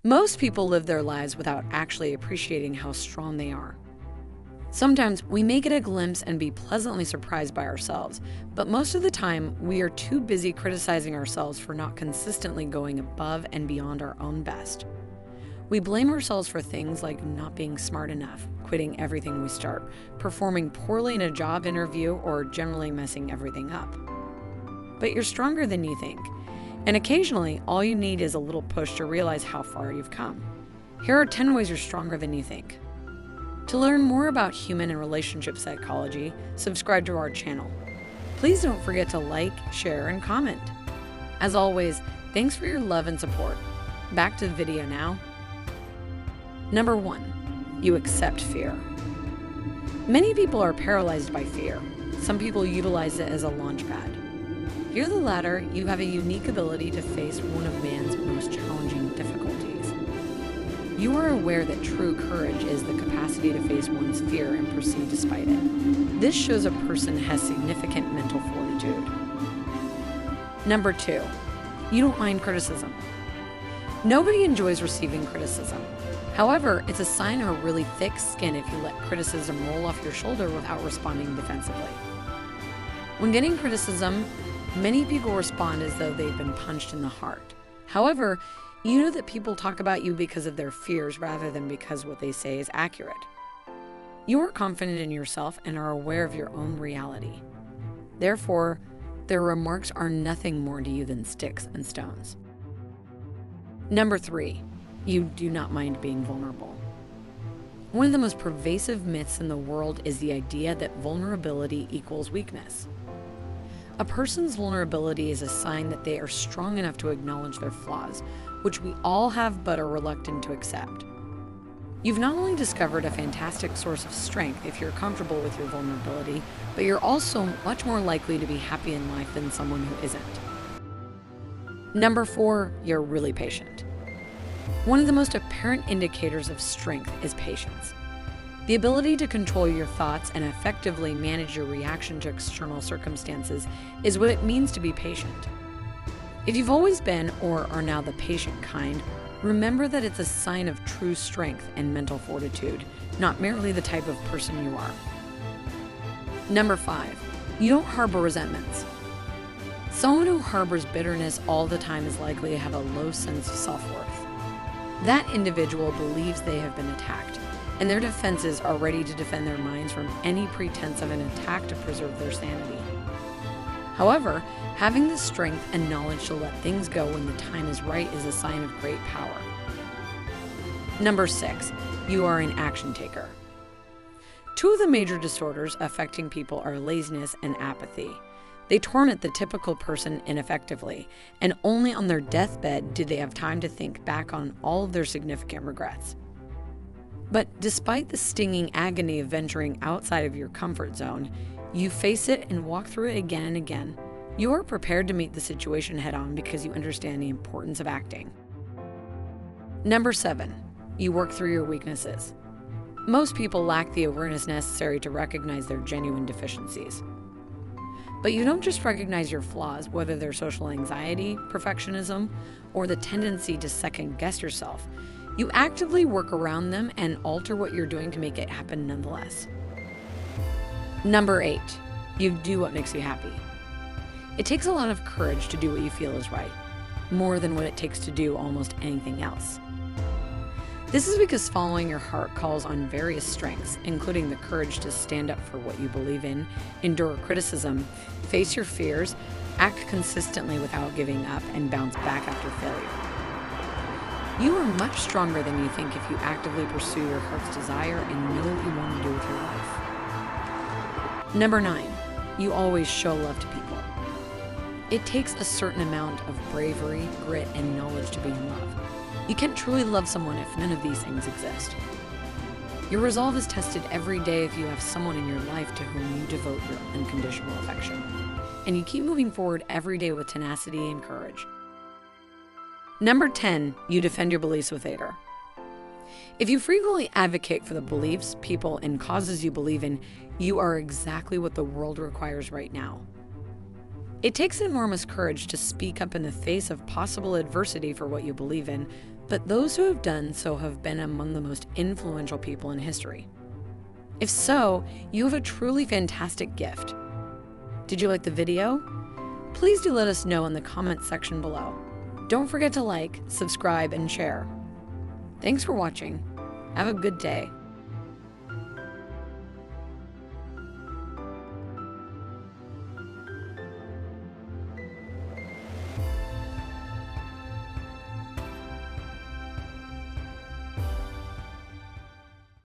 Most people live their lives without actually appreciating how strong they are. Sometimes we may get a glimpse and be pleasantly surprised by ourselves, but most of the time we are too busy criticizing ourselves for not consistently going above and beyond our own best. We blame ourselves for things like not being smart enough, quitting everything we start, performing poorly in a job interview, or generally messing everything up. But you're stronger than you think, and occasionally all you need is a little push to realize how far you've come. Here are 10 ways you're stronger than you think. To learn more about human and relationship psychology, subscribe to our channel. Please don't forget to like, share, and comment. As always, thanks for your love and support. Back to the video now. Number 1, you accept fear. Many people are paralyzed by fear. Some people utilize it as a launch pad. If you're the latter, you have a unique ability to face one of man's most challenging difficulties. You are aware that true courage is the capacity to face one's fear and proceed despite it. This shows a person has significant mental fortitude. Number 2, you don't mind criticism. Nobody enjoys receiving criticism. However, it's a sign of a really thick skin if you let criticism roll off your shoulder without responding defensively. When getting criticism, many people respond as though they've been punched in the heart. However, you know that people talk about you because of their fears rather than because what they say is accurate. You are confident in yourself and are aware of your own reality. Therefore, their remarks are nothing more to you than sticks and stones. Number 3, you do not mind being vulnerable. One of the most pervasive myths in the world is the idea that vulnerability equals weakness. A person's vulnerability is a sign that they are strong enough to acknowledge their flaws, which we all have but are reluctant to accept. You've not only discovered a fantastic source of strength if you're comfortable with your vulnerability, but you're also much more likely to be happy in life than someone who isn't. Number 4, you're really patient. One of the most apparent indicators of strength is patience. The ability to control your thoughts and effectively manage your reaction to external circumstances is what it means to be patient. If you've always been or are now the patient kind, remember that it's a sign of true strength and mental fortitude, not merely the type of person you are. Number 5, you don't harbor resentments. Someone who harbors bitterness all the time is likely to have a low sense of self-worth. That individual believes they have been attacked, and their defenses are ready to defend their minds from any pretense of an attack to preserve their sanity. However, having the strength and knowledge to let things go when the time is right is a sign of great power. Number 6, you are an action taker. 2 of the major disorders affecting people are laziness and apathy. They torment the typical person ineffectively, and only on their deathbed do they have time to think back on all of their significant regrets. But despite the stinging agony of venturing outside of your comfort zone, you face it and walk through it again and again. You are prepared to meet the situation head-on because you understand the importance of acting. Number 7, you work through your weaknesses. Most people lack the awareness necessary to recognize their genuine deficiencies. But you don't just recognize your flaws, whether they're social anxiety, perfectionism, or the tendency to second-guess yourself. You actively work around them and alter what you're doing to make it happen nonetheless. Number 8, you do what makes you happy. It takes a lot of courage to do what you feel is right, more than what it takes to do almost anything else. This is because following your heart calls on various strengths, including the courage to stand up for what you believe in, endure criticism, face your fears, act consistently without giving up, and bounce back after failure. You are much stronger than you think if you actively pursue your heart's desire and know what you want to do with your life. Number 9, you always show love to people. It takes a certain amount of bravery, grit, and knowledge to be in love. You can't truly love someone if none of these things exist. Your resolve is tested every day if you have someone in your life to whom you devote your unconditional affection. And you keep moving forward every day with tenacity and courage. Number 10, you defend your beliefs with vigor. If you frequently advocate for the beliefs, people, and causes you believe in, you are exactly what the world requires right now. It takes enormous courage to speak up in the face of possible adversity for what you believe in, but those who have done so have been among the most influential people in history. If so, you have a truly fantastic gift. Did you like the video? Please do let us know in the comments section below. Don't forget to like, subscribe, and share. Thanks for watching. Have a good day.